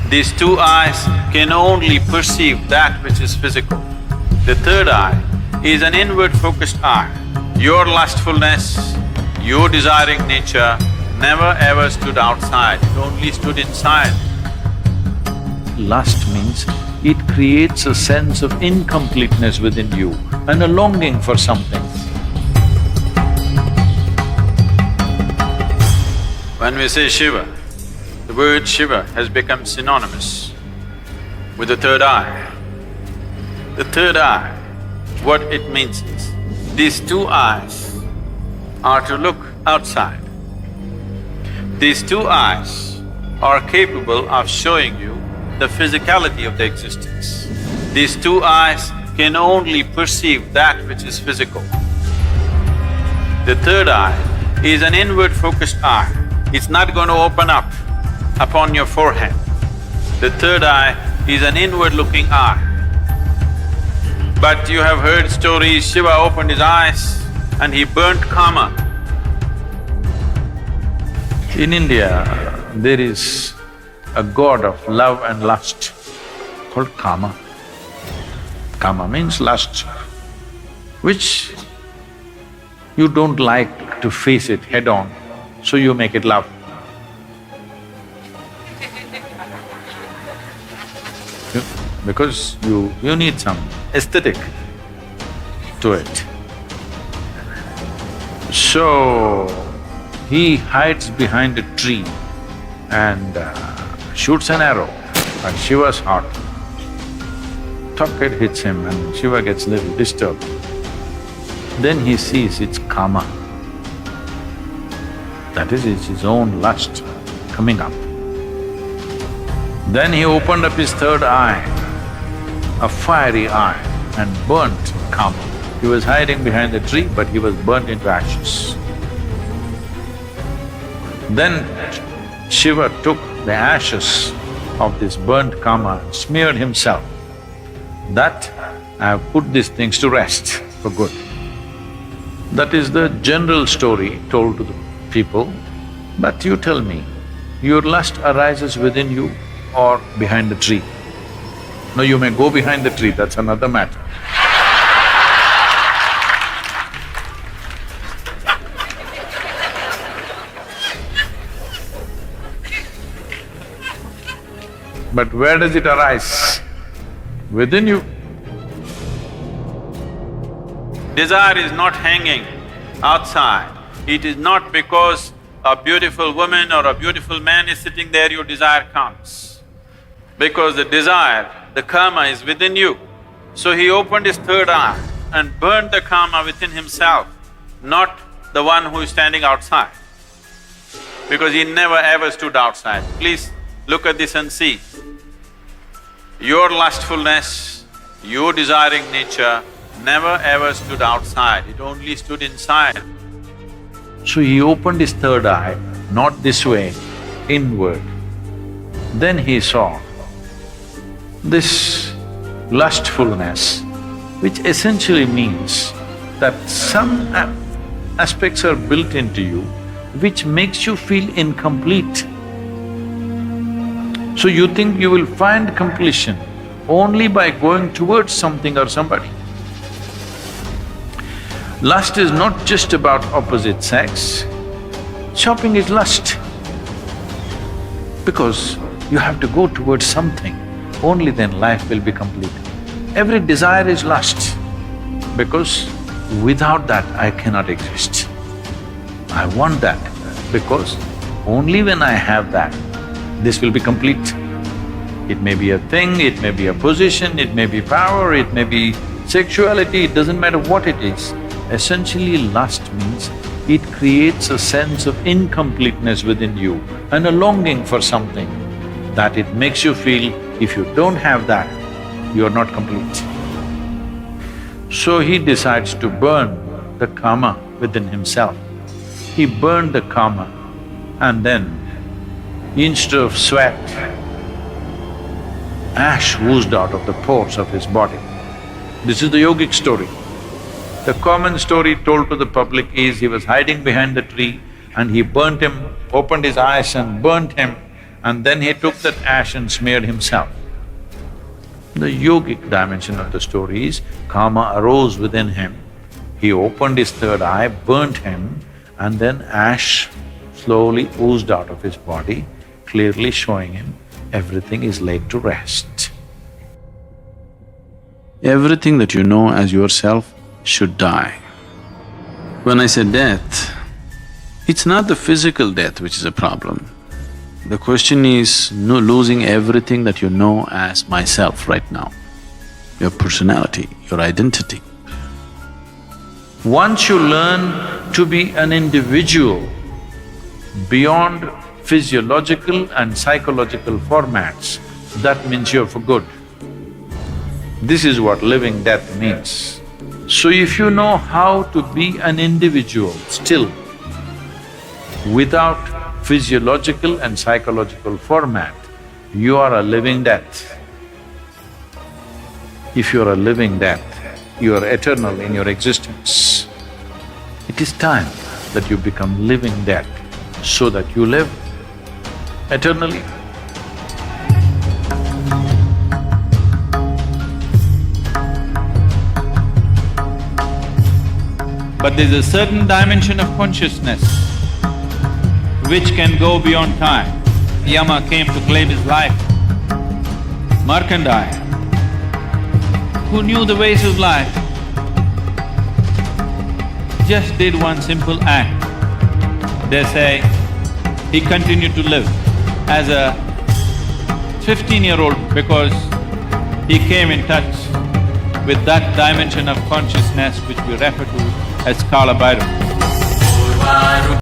These two eyes can only perceive that which is physical. The third eye is an inward-focused eye. Your lustfulness, your desiring nature never ever stood outside, it only stood inside. Lust means it creates a sense of incompleteness within you and a longing for something. When we say Shiva, the word Shiva has become synonymous with the third eye. The third eye, what it means is, these two eyes are to look outside. These two eyes are capable of showing you the physicality of the existence. These two eyes can only perceive that which is physical. The third eye is an inward-focused eye. It's not going to open up upon your forehead. The third eye is an inward-looking eye. But you have heard stories, Shiva opened his eyes and he burnt Kama. In India, there is a god of love and lust called Kama. Kama means lust, which you don't like to face it head-on, so you make it love. Because you need some aesthetic to it. So, he hides behind a tree and shoots an arrow at Shiva's heart. Tuck, it hits him and Shiva gets a little disturbed. Then he sees it's Kama. That is, it's his own lust coming up. Then he opened up his third eye, a fiery eye, and burnt Kama. He was hiding behind the tree, but he was burnt into ashes. Then Shiva took the ashes of this burnt Kama and smeared himself. That I have put these things to rest for good. That is the general story told to the people. But you tell me, your lust arises within you or behind the tree? No, you may go behind the tree, that's another matter. But where does it arise? Within you. Desire is not hanging outside. It is not because a beautiful woman or a beautiful man is sitting there, your desire comes. Because the desire, the karma is within you. So he opened his third eye and burned the karma within himself, not the one who is standing outside. Because he never ever stood outside. Please look at this and see. Your lustfulness, your desiring nature never ever stood outside, it only stood inside. So he opened his third eye, not this way, inward. Then he saw this lustfulness, which essentially means that some aspects are built into you which makes you feel incomplete. So you think you will find completion only by going towards something or somebody. Lust is not just about opposite sex, shopping is lust. Because you have to go towards something, only then life will be complete. Every desire is lust, because without that I cannot exist. I want that, because only when I have that, this will be complete. It may be a thing, it may be a position, it may be power, it may be sexuality, it doesn't matter what it is. Essentially, lust means it creates a sense of incompleteness within you and a longing for something that it makes you feel if you don't have that, you're not complete. So he decides to burn the karma within himself. He burned the karma and then instead of sweat, ash oozed out of the pores of his body. This is the yogic story. The common story told to the public is he was hiding behind the tree and he burnt him, opened his eyes and burnt him, and then he took that ash and smeared himself. The yogic dimension of the story is, karma arose within him, he opened his third eye, burnt him, and then ash slowly oozed out of his body, clearly showing him everything is laid to rest. Everything that you know as yourself should die. When I say death, it's not the physical death which is a problem. The question is losing everything that you know as myself right now, your personality, your identity. Once you learn to be an individual beyond physiological and psychological formats, that means you're for good. This is what living death means. So if you know how to be an individual still, without physiological and psychological format, you are a living death. If you are a living death, you are eternal in your existence. It is time that you become living death so that you live eternally. But there's a certain dimension of consciousness which can go beyond time. Yama came to claim his life. Markandeya, who knew the ways of life, just did one simple act. They say he continued to live as a 15-year-old because he came in touch with that dimension of consciousness which we refer to as Kala Bhairav.